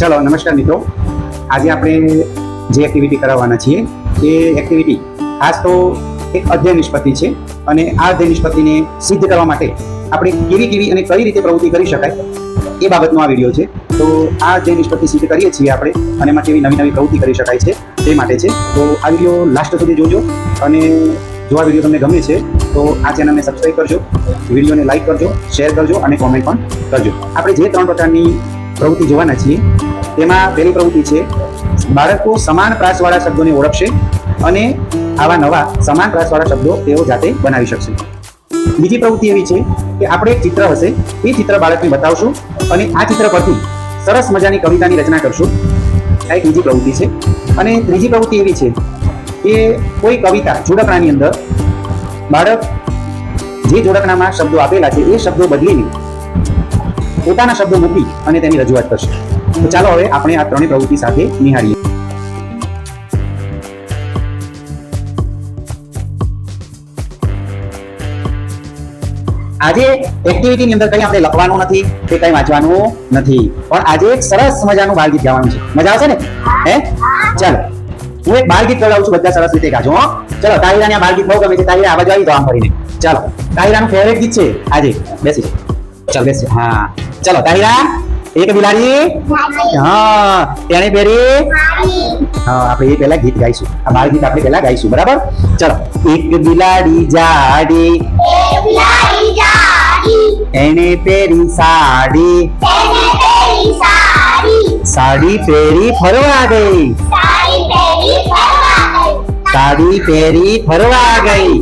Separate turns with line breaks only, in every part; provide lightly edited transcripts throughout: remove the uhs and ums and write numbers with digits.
ચલો નમસ્કાર મિત્રો, આજે આપણે જે એક્ટિવિટી કરાવવાના છીએ એ એક્ટિવિટી ખાસ તો એક અધ્યયન નિષ્પત્તિ છે અને આ અધ્યયન નિષ્પત્તિને સિદ્ધ કરવા માટે આપણે કેવી અને કઈ રીતે પ્રવૃત્તિ કરી શકાય એ બાબતનો આ વિડીયો છે. તો આ અધ્યયન નિષ્પત્તિ સિદ્ધ કરીએ છીએ આપણે અને એમાં કેવી નવી પ્રવૃત્તિ કરી શકાય છે તે માટે છે. તો આ વિડીયો લાસ્ટ સુધી જોજો અને જો આ વિડીયો તમને ગમે છે તો આ ચેનલને સબસ્ક્રાઈબ કરજો, વિડીયોને લાઈક કરજો, શેર કરજો અને કોમેન્ટ પણ કરજો. આપણે જે 3 પ્રકારની પ્રવૃત્તિ જોવાના છીએ તેમાં પહેલી પ્રવૃત્તિ છે બાળકો સમાન પ્રાસવાળા શબ્દોને ઓળખશે અને આવા નવા સમાન પ્રાસવાળા શબ્દો તેઓ જાતે બનાવી શકશે. બીજી પ્રવૃત્તિ એવી છે કે આપણે એક ચિત્ર હશે, એ ચિત્ર બાળકને બતાવશું અને આ ચિત્ર પરથી સરસ મજાની કવિતાની રચના કરશું. આ એક બીજી પ્રવૃત્તિ છે. અને ત્રીજી પ્રવૃત્તિ એવી છે કે કોઈ કવિતા જોડકણાની અંદર બાળક જે જોડકણામાં શબ્દો આપેલા છે એ શબ્દો બદલીને પોતાના શબ્દો મૂકી અને તેની રજૂઆત કરશે. તો ચાલો હવે આપણે આ ત્રણેય પ્રવૃત્તિ સાથે નિહાળીએ. આજે એક્ટિવિટીની અંદર કંઈ આપણે લખવાનું નથી કે કંઈ વાંચવાનું નથી, પણ આજે એક સરસ મજાનું બાળગીત ગાવાનું છે. મજા આવશે ને? હે ચાલો હું એક બાળગીત ગવડાવું છું, બધા સરસ રીતે ગાજો. ચલો તાહિરાને આ બાળગીત બહુ ગમે છે. તાહિરા આ બાજુ આવી જાવ આમ ફરીને. ચાલો તાહિરાનું ફેવરેટ ગીત છે આજે. બેસી ચાલ બેસી. હા ચલો તાહિરા, એક બિલાડી હા તેણે પહેરી હા આપણે એ પહેલા ગીત ગાઈશું. આ બાળ ગીત આપણે પહેલા ગાઈશું, બરાબર? ચલો. એક બિલાડી જાડી એને પહેરી સાડી, સાડી પહેરી ફરવા ગઈ, સાડી પહેરી ફરવા ગઈ,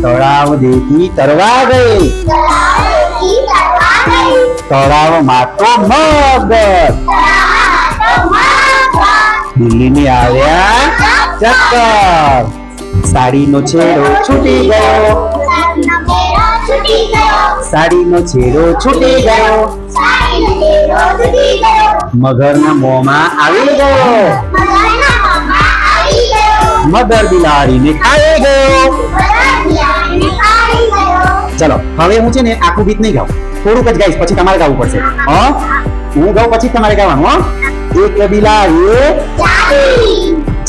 તળાવ દેખી તરવા ગઈ, તળાવમાં તો મગર, દિલ્હીને આવ્યા ચક્કર, સાડીનો છેડો છૂટી ગયો, સાડીનો છેડો છૂટી ગયો, મગરના મોંમાં આવી ગયો, મગર બિલાડીને ખાઈ ગયો. ચલો હવે હું છે ને આખું ગીત નહીં ગાઉં, થોડુંક જ ગાઈશ, પછી તમારે ગાવું પડશે. હું ગાઉં પછી તમારે ગાવાનું. એક બિલાડી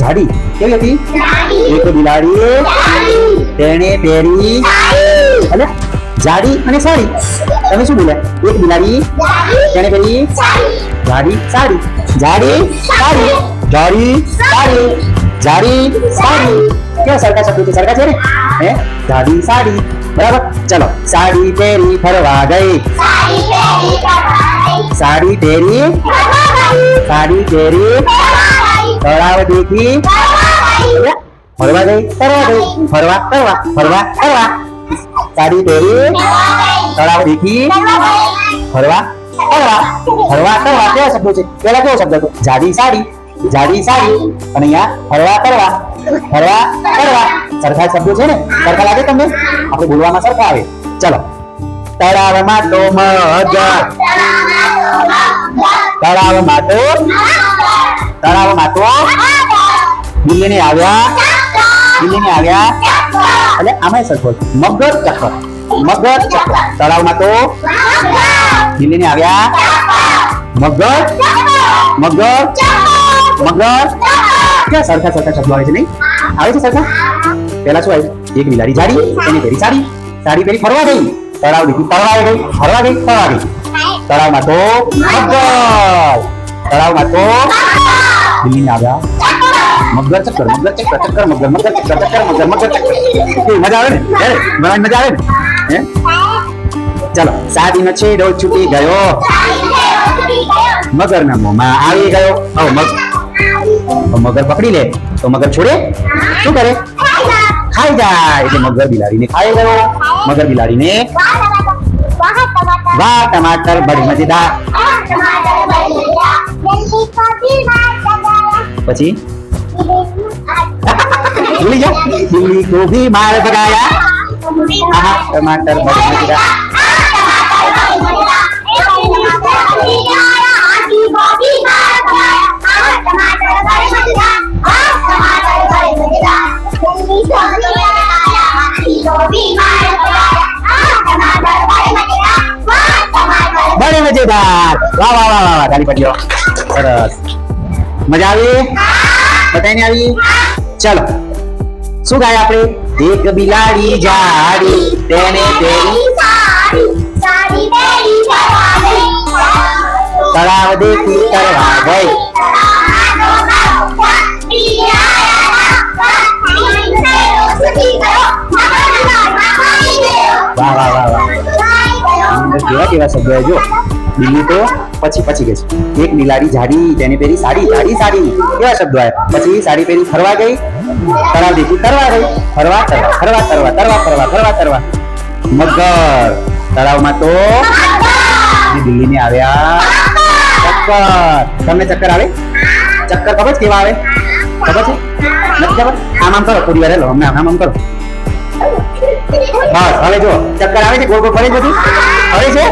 જાડી કેવી હતી? એક બિલાડી તેણે પહેરી અલે જાડી અને સાડી. તમે શું બોલ્યા? એક બિલાડી તેણે પહેરી જાડી સાડી, જાડી સાડી, જાડી સાડી, જાડી સાડી. કેવા સરખા શબ્દો છે? સરખા છે ને? હે જાડી સાડી, બરાબર? ચલો. સાડી પહેરી ફરવા ગઈ, સાડી પહેરી, સાડી પહેરી તળાવ દેખી ફરવા ગઈ, તરવા ગઈ, ફરવા કરવા, ફરવા કરવા. સાડી પહેરી તળાવ દેખી ફરવા કરવા, ફરવા કરવા. કેવા શબ્દો છે? પેલા કેવો શબ્દ હતો? જાડી સાડી, જાડી સાડી, અને અહીંયા ફરવા કરવા, ફરવા કરવા. સરખા શબ્દો છે ને? સરખા લાગે તમને? આપણે બોલવામાં સરખા આવે. ચલો. તળાવમાં તો મગર, તળાવમાં તો, તળાવમાં તો દિલ્હીને આવ્યા, દિલ્હીને આવ્યા એટલે આમાં સરખો મગર ચક્કર, મગર ચક્કર. તળાવમાં તો દિલ્હીને આવ્યા મગર, મગર, મગર. ક્યાં સરખા શબ્દો આવે છે? નહીં આવે છે સરખા? પેલા શું આવ્યું? એક બિલાડી જાડી એને પહેરી સાડી, સાડી પહેરી ફરવા ગઈ, તળાવ દેખી તળવા ગઈ, ફરવા ગઈ, ફરવા ગઈ. તળાવમાં તો મગર, તળાવમાં તો દિલ્હીને આવ્યા મગર ચક્કર, મગર ચક્કર, ચક્કર મગર, મગર ચક્કર, ચક્કર મગર, મગર ચક્કર. મજા આવે ને? બનાવવાની મજા આવે ને? હે ચલો. સાડીનો છેડો છૂટી ગયો, મગરના મોંમાં આવી ગયો. હવે મગર પકડી લે તો મગર છોડે? શું કરે? ખાઈ જાય. એટલે મગર બિલાડીને ખાઈ ગયો, મગર બિલાડીને વાહ ટમાટર બડી મજેદાર. પછી ભૂલી જાઓ. દિલ્હી को भी मार भगाया, टमाटर बड़ी मजेदार. बड़े મજેદાર. વાહ વાહ વાહ વાહ, તાળી પાડજો. સરસ. મજા આવી? બધાને આવી? ચલો, શું ગાય આપણે? એક બિલાડી જાડી તેને પેરી તળાવ દેખી તરવા ગઈ. વાહ વાહ વાહ વાહ. કેવા કેવા શબ્દો જો. બીજું તો પછી ગઈ. એક બિલાડી જાડી તેને પેરી સાડી જાડી સાડી, કેવા શબ્દો આવ્યા. પછી સાડી પહેરી ફરવા ગઈ, તળાવ દેખી તરવા ગઈ. ફરવા તરવા ફરવા તરવા તરવા ફરવા ફરવા તરવા. મગર તળાવમાં તો દિલ્હી ને આવ્યા ચક્કર. તમને ચક્કર આવે? ચક્કર ખબર છે કેવા આવે? ખબર છે? નથી ખબર? આમ કરો થોડી વાર. હેલો અમને આમ કરો. બસ હવે જો ચક્કર આવે છે. ગોળ ગોળ ફરે છે. બધું ફરે છે.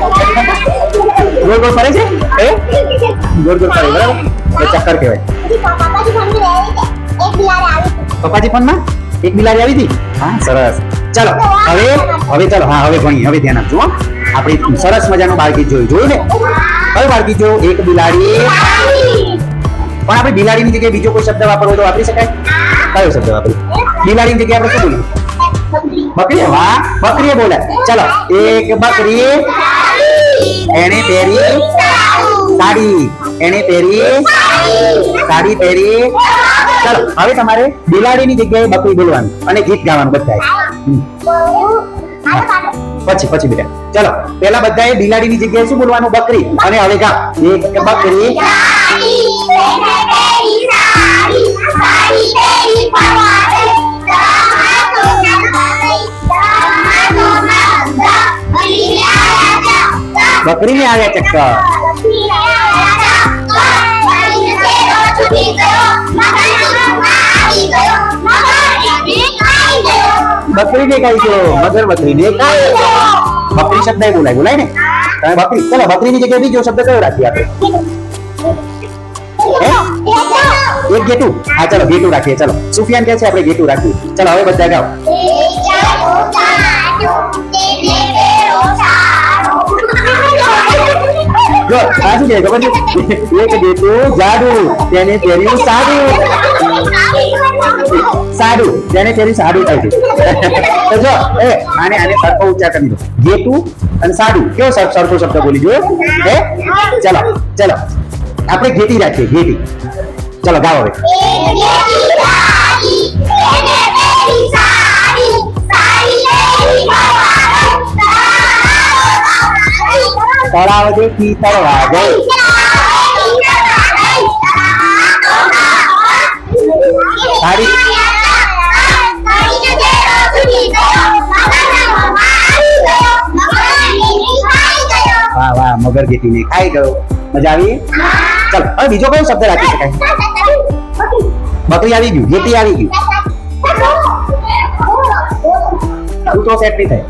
ગોળ ગોળ ફરે છે. ગોળ ગોળ ફરે, બરાબર? તો ચક્કર કહેવાય. પપ્પાજી ફોનમાં એક બિલાડી આવી હતી. હા સરસ. ચલો હવે ચલો. હા હવે ભણીએ. હવે ધ્યાન આપજો. આપણે સરસ મજાનું બાળગીત જોયું ને? કયું બાળગીત જોયું? એક બિલાડી. પણ આપણે બિલાડીની જગ્યાએ બીજો કોઈ શબ્દ વાપરવો તો વાપરી શકાય? કયો શબ્દ વાપરી? બિલાડીની જગ્યાએ આપણે શું બોલીએ? બકરી. વાહ, બકરી બોલાય. ચલો, એક બકરી એને પહેરી સાડી. એને પહેરી સાડી પહેરી. ચલો હવે તમારે બિલાડીની જગ્યાએ બકરી બોલવાનું અને ગીત ગાવાનું બધાએ. પછી બેટા. ચલો પેલા બધાએ બિલાડીની જગ્યાએ શું બોલવાનું? બકરી. અને હવે ગા. એક બકરી બકરી ને આવ્યા ચક્કર. બકરી ને ખાઈ ગયો. મગર બકરી ને ખાઈ ગયો. બકરી શબ્દ બોલાય ને તમે બકરી. ચલો બકરીની જગ્યાએ બીજો શબ્દ કયો રાખીએ આપણે? એક ગેટું. હા ચલો ગેટું રાખીએ. ચલો સુફિયાન કહે છે આપણે ગેટું રાખીએ. ચલો હવે બધા ગાઓ. જો આ શું કહે ખબર છે? એક ગેટું જાડું તેને પહેર્યું સાડું. સાડું તેને પહેર્યું સાડું થાય છે. તો જો આને સરખો ઉચ્ચાર કરી દો. ગેટું અને સાડું કેવો સરખો શબ્દ બોલી જો. ચલો આપણે ઘેટી રાખીએ. ઘેટી. ચલો ગાઓ હવે. તળાવ દેખી તરવા ગઈ. સાડી. વાહ વાહ, મગર ઘેટીને ખાઈ ગયો. મજા આવી? ચાલો હવે બીજો કયો શબ્દ રાખી શકાય? બકરી આવી ગયું, ઘેટી આવી ગયું. કૂતો સેટ નહીં થાય.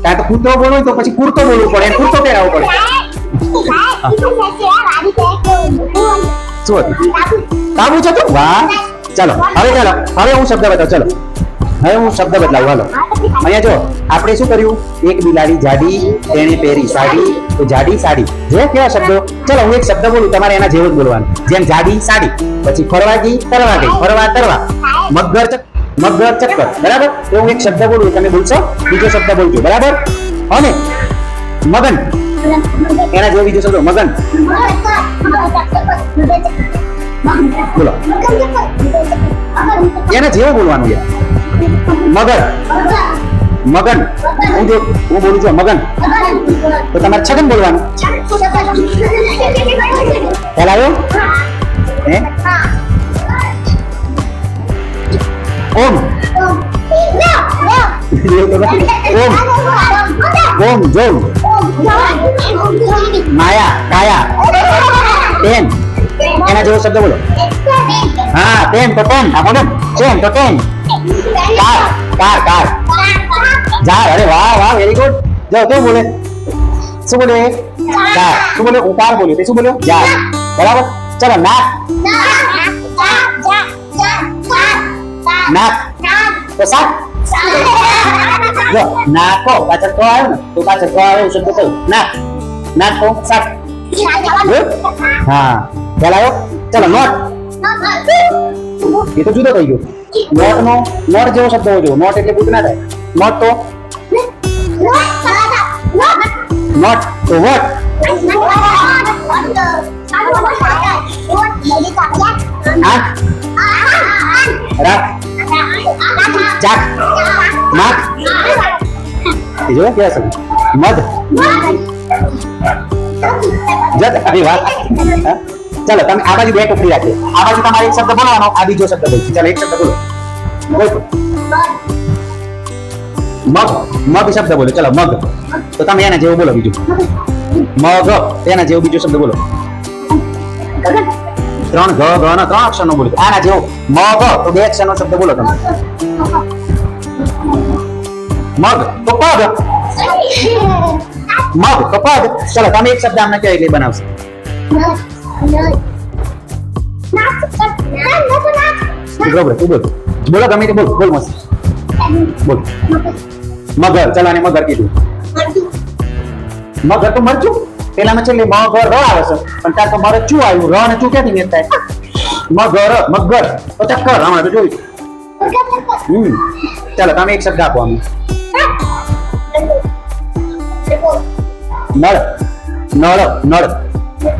કાં તો કૂતો બોલવું તો પછી કુર્તો બોલવું પડે. કુર્તો પહેરાવવો પડે. શું હતું? કાબુ છે તું? વાહ. ચાલો હવે હું શબ્દ બતાવું. ચલો હવે હું શબ્દ બદલાવું. હાલો અહીંયા જો આપણે શું કર્યું? એક બિલાડી જાડી તેને પહેરી સાડી. તો જાડી સાડી જો કેવા શબ્દો. ચલો હું એક શબ્દ બોલું, તમારે એના જેવું જ બોલવાનું. જેમ જાડી સાડી, પછી ફરવા ગઈ તરવા ગઈ, ફરવા તરવા, મગર ચક્કર. બરાબર? તો હું એક શબ્દ બોલું, તમે બોલશો, બીજો શબ્દ બોલજો. બરાબર? અને મગન એના જેવો બીજો શબ્દ મગન. બોલો એના જેવો બોલવાનું યાર. મગન. હું બોલું છું મગન, તો તમારે છગન બોલવાનું. ખ્યાલ આવ્યો? ઓમ. ઓમ જોમ. માયા કાયા. પેન એના જેવો શબ્દ બોલો. હા પેન તો પેન. આ બોલો પેન તો પેન. કાર. ઝાડ. અરે વાહ વેરી ગુડ. જો કેવું બોલે? શું બોલે? ઝાડ. શું બોલે? ઉકાર બોલે. તે શું બોલ્યો? ઝાડ. બરાબર? ચલો નાક. તો સાત. જો નાકો પાછળ તો આવ્યો ને, તો પાછળ તો આવ્યો શબ્દ કયો? નાક. નાખો શાક. Good? હા ખ્યાલ આવ્યો? ચલો નોટ. એ તો જુદો થઈ ગયો. નોટ જેવો શબ્દ હોવો જોઈએ. નોટ એટલે બુક ના થાય. નોટ તો નોટ તો વોટ. આંખ રાખ ચાક નાક એ જો क्या सब मध जत अरे वाह चलो તમે આ બાજુ બે ટોપલી રાખી આ બાજુ તમારે એક શબ્દ બોલવાનો આ બીજો શબ્દ બોલજો ચલો એક શબ્દ બોલો મગ મગ શબ્દ બોલો ચલો મગ તો તમે એના જેવું બોલો બીજું મગ એના જેવું બીજો શબ્દ બોલો ત્રણ ગ ગ ના ત્રણ અક્ષરનો બોલો આના જેવો મગ તો બે અક્ષરનો શબ્દ બોલો તમે મગ તો પગ મગ તો પગ ચલો તમે એક શબ્દ આમને કયો એટલે બનાવશો બોલો બોલો ગમે તે બોલ બોલ મસ્ત બોલ મગર ચલો આને મગર કીધું મગર તો મરચું પેલામાં છેલ્લે મગર ર આવે છે પણ ત્યાં તો મરચું આવ્યું ર અને ચું ક્યાંથી મેચ થાય મગર મગર તો ચક્કર હમણાં તો જોયું ચાલો તમે એક શબ્દ આપો અમને નળ નળ નળ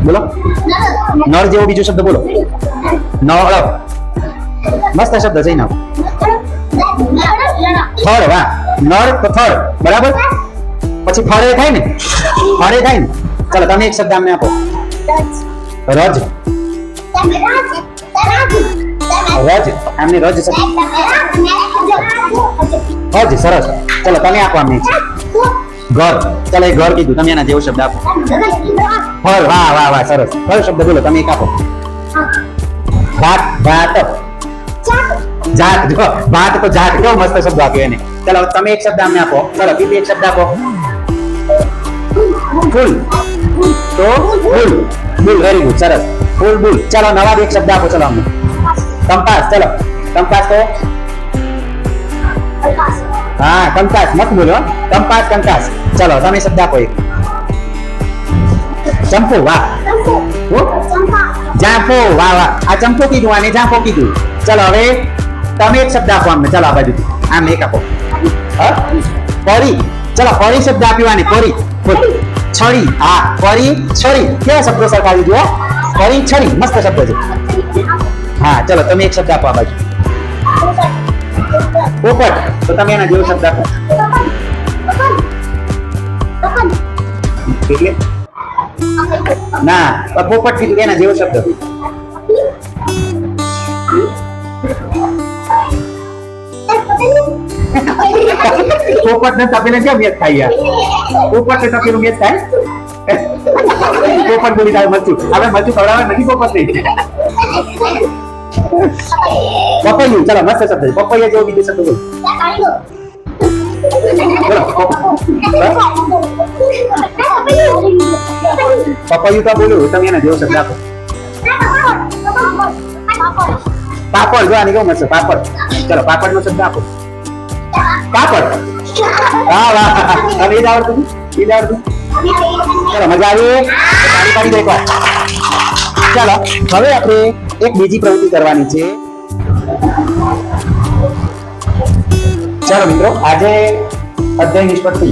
બોલો નળ જેવો બીજો શબ્દ બોલો નળ મસ્ત શબ્દ છે ના થડ વાહ નળ તો થડ બરાબર પછી ફળે થાય ને ફળે થાય ને ચાલો તમે એક શબ્દ અમને આપો રજ રજ અમને રજ રજ સરસ ચલો તમે આપો અમને ઘર ચલો એ ઘર કીધું તમે એના જેવો શબ્દ આપો ફળ વાહ વાહ વાહ સરસ ફળ શબ્દ બોલો તમે એક આપો ભાત ભાત જાત જો ભાત તો જાત કેવો મસ્ત શબ્દ આપ્યો એને ચલો તમે એક શબ્દ અમને આપો ચલો બીજો એક શબ્દ આપો ફૂલ તો ફૂલ બુલ વેરી ગુડ સરસ ફૂલ બુલ ચલો નવા એક શબ્દ આપો ચલો અમને કંપાસ ચલો કંપાસ તો હા કંકાસ મત બોલો કંપાસ કંકાસ ચલો તમે શબ્દ આપો એક ચંપો વાહ જાંફો વાહ વાહ આ ચંપો કીધું આને જાંફો કીધું ચલો હવે તમે એક શબ્દ આપો અમને ચલો આ બાજુથી આમ એક આપો પરી ચલો પરી શબ્દ આપ્યો આને પરી છડી હા પરી છડી કેવા શબ્દો સરખાવી જુઓ પરી છડી મસ્ત શબ્દ છે હા ચલો તમે એક શબ્દ આપો આ બાજુ પોપટ તો તમે એના જેવો શબ્દ આપો એટલે ના પોપટ કીધું એના જેવો શબ્દ પોપટ ને તપેલે કેમ મેચ થાય પોપટ ને તપેલું મેચ થાય પોપટ બોલી થાય મરચું હવે મરચું ખવડાવે નથી પોપટ નહીં પપૈયું ચલો મસ્ત શબ્દ પપૈયા જેવો બીજો શબ્દ બોલો પપૈયું તો બોલ્યું તમે એના જેવો શબ્દ આપો પાપડ જો આની કેવું મસ્ત પાપડ ચલો પાપડ નો શબ્દ આપો પાપડ વાહ વાહ હવે એ જ આવડતું ચલો મજા આવી પાણી દે ચાલો હવે આપણે એક બીજી પ્રવૃત્તિ કરવાની છે ચાલો મિત્રો આજે અધ્યાય નિષ્પત્તિ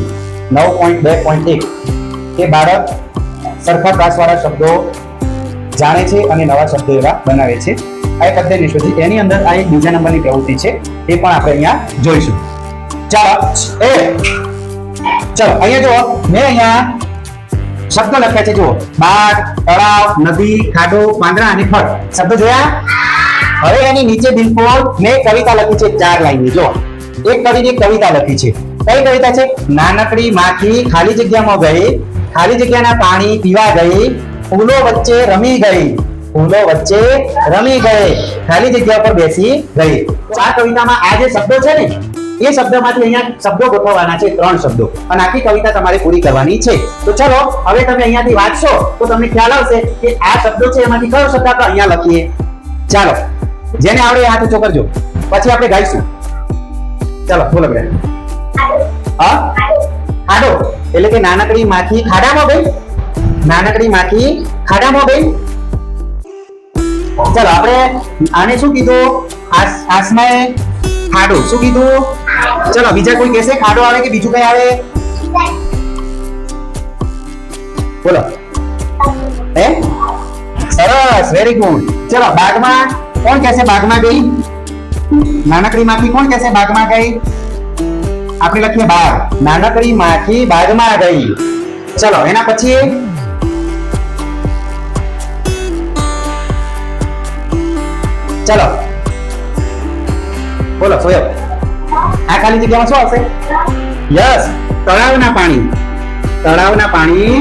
9.2.1 કે બાળક સરખા પ્રાસવાળા શબ્દો જાણે છે અને નવા શબ્દો એવા બનાવે છે આ એક અધ્યાય નિષ્પત્તિ એની અંદર આ એક બીજા નંબરની પ્રવૃત્તિ છે એ પણ આપણે અહીંયા જોઈશું ચાલો ચલો અહીંયા જુઓ મેં અહીંયા શબ્દો લખ્યા છે જુઓ બાગ તળાવ નદી ખાડો પાંદડા અને ફળ શબ્દો જોયા હવે એની નીચે બિલકુલ મેં કવિતા લખી છે 4 લાઈનની જો એક કવિની કવિતા લખી છે કઈ કવિતા છે નાનકડી માખી ખાલી જગ્યામાં ગઈ ખાલી જગ્યાના પાણી પીવા ગઈ ફૂલો વચ્ચે રમી ગઈ ફૂલો વચ્ચે રમી ગઈ ખાલી જગ્યા પર બેસી ગઈ આ કવિતામાં આ જે શબ્દો છે ને એ શબ્દમાંથી અહીંયા શબ્દો ગોઠવવાના છે 3 શબ્દો અને આખી કવિતા તમારે પૂરી કરવાની છે તો ચલો હવે તમે અહીંયાથી વાંચશો તો તમને ખ્યાલ આવશે કે આ શબ્દો છે એમાંથી કયો શબ્દ આપણે અહીંયા લખીએ ચાલો જેને આવડે એ હાથ ઊંચો કરજો પછી આપણે ગાઈશું ચાલો બોલો બેટા હા ખાડો એટલે કે નાનકડી માખી ખાડામાં ગઈ નાનકડી માખી ખાડામાં ગઈ. ચલો આપણે આને શું કીધું? આસમાએ ખાડો. શું કીધું? ચલો બીજા કોઈ કહેશે ખાડો આવે કે બીજું કઈ આવે? બોલો. હે? સરસ, વેરી ગુડ. ચલો બાગમાં કોણ કહેશે બાગમાં ગઈ? નાનકડી માખી કોણ કહેશે બાગમાં ગઈ? આપણે લખીએ બાગ. નાનકડી માખી બાગમાં ગઈ. ચલો એના પછી ચલો બોલો સોયબ. આ ખાલી જગ્યામાં શું આવશે? યસ, તળાવના પાણી. તળાવના પાણી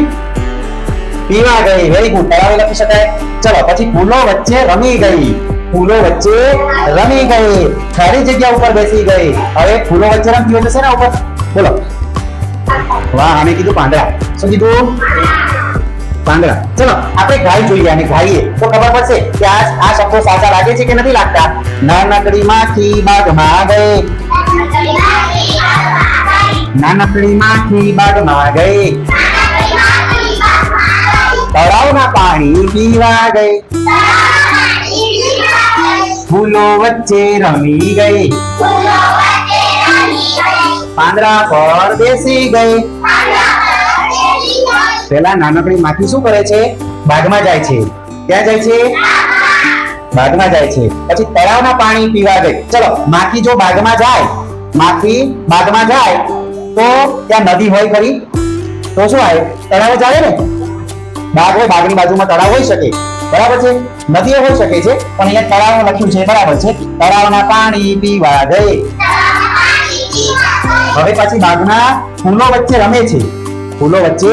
પીવા ગઈ. વેરી ગુડ, તળાવ લખી શકાય. ચલો પછી ફૂલો વચ્ચે રમી ગઈ. ફૂલો વચ્ચે રમી ગઈ. ખાલી જગ્યા ઉપર બેસી ગઈ. હવે ફૂલો વચ્ચે રમતી હોય તો શેના ઉપર? બોલો. વાહ, અમે કીધું પાંદડા. શું કીધું? પાંદડા. ચલો આપણે ગાય જોઈએ અને ગાઈએ તો ખબર પડશે કે આ શબ્દો સાચા લાગે છે કે નથી લાગતા. નાનકડી માખી બાગમાં ગઈ. નાનકડી માખી બાગમાં ગઈ. તળાવના પાણી પીવા ગઈ. ફૂલો વચ્ચે રમી ગઈ. પાંદડા પર બેસી ગઈ. પેલા નાનકડી માખી શું કરે છે? બાગમાં જાય છે. ક્યાં જાય છે? બાગમાં જાય છે. પછી તળાવના પાણી પીવા ગઈ. ચલો માખી જો બાગમાં જાય, માખી બાગમાં જાય તો ત્યાં નદી હોય ખરી? તો શું આવે? તળાવ જ આવે ને. બાગ હોય, બાગની બાજુમાં તળાવ હોઈ શકે, બરાબર છે. નદીઓ હોઈ શકે છે, પણ અહીંયા તળાવ લખ્યું છે, બરાબર છે. તળાવના પાણી પીવા ગઈ. હવે પછી બાગના ફૂલો વચ્ચે રમે છે. ફૂલો વચ્ચે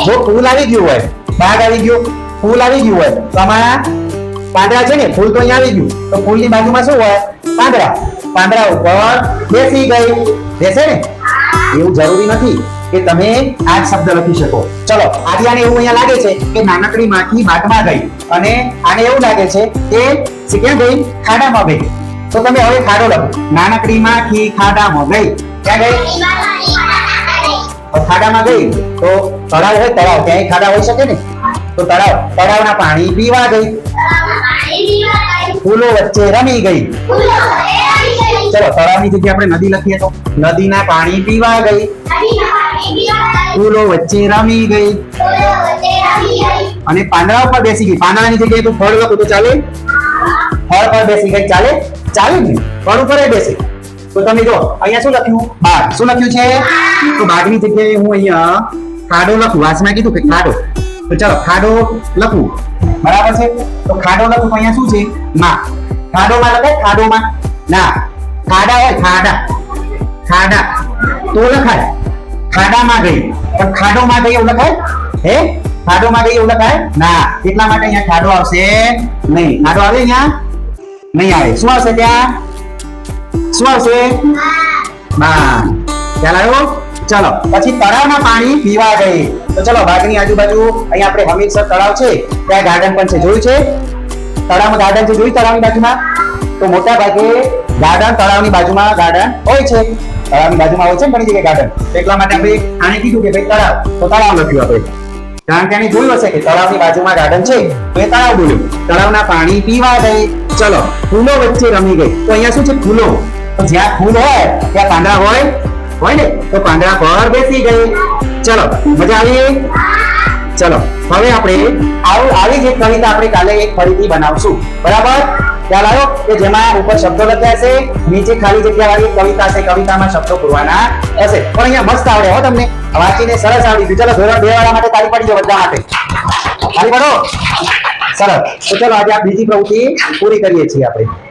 જો ફૂલ આવી ગયું હોય, બાગ આવી ગયો, ફૂલ આવી ગયું હોય તો આમાં પાંદડા છે ને, ફૂલ તો અહીંયા આવી ગયું તો ફૂલની બાજુમાં શું હોય? પાંદડા. પાંદડા ઉપર બેસી ગઈ. બેસે ને? એવું જરૂરી નથી કે તમે આ જ શબ્દ લખી શકો. ચલો આજે આને એવું અહીંયા લાગે છે કે નાનકડી માખી બાગમાં ગઈ અને આને એવું લાગે છે કે ક્યાં ગઈ? ખાડામાં ગઈ. તો તમે હવે ખાડો લખો. નાનકડી માખી ખાડામાં ગઈ. ક્યાં ગઈ? ખાડામાં ગઈ તો તળાવ હોય, તળાવ ક્યાંય ખાડા હોઈ શકે ને. તો તળાવના પાણી પીવા ગઈ. ફૂલો વચ્ચે રમી ગઈ. ચલો તળાવની જગ્યાએ આપણે નદી લખીએ તો નદીના પાણી પીવા ગઈ. ફૂલો વચ્ચે રમી ગઈ. અને પાંદડા ઉપર બેસી ગઈ. પાંદડાની જગ્યાએ તું ફળ લખું તો ચાલે? ફળ પર બેસી ગઈ ચાલે? ચાલે ને. ફળ ઉપર બેસી. તો તમે જો અહીંયા શું લખ્યું? બાગ. શું લખ્યું છે? તો બાગની જગ્યાએ હું અહીંયા ખાડો લખું. વાસમાં કીધું કે ખાડો, તો ચાલો ખાડો લખું, બરાબર છે. તો ખાડો લખું તો અહીંયા શું છે? માં. ખાડોમાં લખાય? ખાડોમાં ના. ખાડા હોય, ખાડા. ખાડા તો લખાય. ખાડામાં ગઈ. પણ ખાડોમાં ગઈ એવું લખાય? હે? ખાડોમાં ગઈ એવું લખાય? ના. એટલા માટે અહીંયા ખાડો આવશે નહીં. ખાડો આવે અહીંયા? નહીં આવે. શું આવશે ત્યાં? શું આવશે? બાગ. ખ્યાલ આવ્યો? ચલો પછી તળાવના પાણી પીવા ગઈ. તો ચલો બાગની આજુબાજુ અહીંયા આપણે હમીરસર તળાવ છે, ત્યાં ગાર્ડન પણ છે. જોયું છે? તળાવમાં ગાર્ડન છે, જોયું તળાવની બાજુમાં? તો મોટા ભાગે ગાર્ડન તળાવની બાજુમાં ગાર્ડન હોય છે. તળાવની બાજુમાં હોય છે ઘણી જગ્યાએ ગાર્ડન. એટલા માટે આપણે આને કીધું કે ભાઈ તળાવ, તો તળાવ લખ્યું આપણે. કારણ કે આને જોયું હશે કે તળાવની બાજુમાં ગાર્ડન છે તો એ તળાવ બોલ્યું. તળાવના પાણી પીવા ગઈ. ચલો ફૂલો વચ્ચે રમી ગઈ. તો અહીંયા શું છે? ફૂલો. તો જ્યાં ફૂલ હોય ત્યાં પાંદડા હોય ને. તો પાંદડા પર બેસી ગઈ. ચલો મજા આવી? ચલો હવે આપણે આવી જ એક કવિતા આપણે કાલે એક ફરીથી બનાવશું, બરાબર? ખ્યાલ આવ્યો? કે જેમાં ઉપર શબ્દો લખ્યા છે, નીચે ખાલી જગ્યા વાળી કવિતા છે. કવિતામાં શબ્દો પૂરવાના હશે. પણ અહીંયા મસ્ત આવડે હો તમને, વાંચીને સરસ આવડી ગયું. ચલો ધોરણ 2 વાળા માટે તાળી પડી જાય, બધા માટે તાળી પાડો. સરસ. તો ચલો આજે આ બીજી પ્રવૃત્તિ પૂરી કરીએ છીએ આપણે.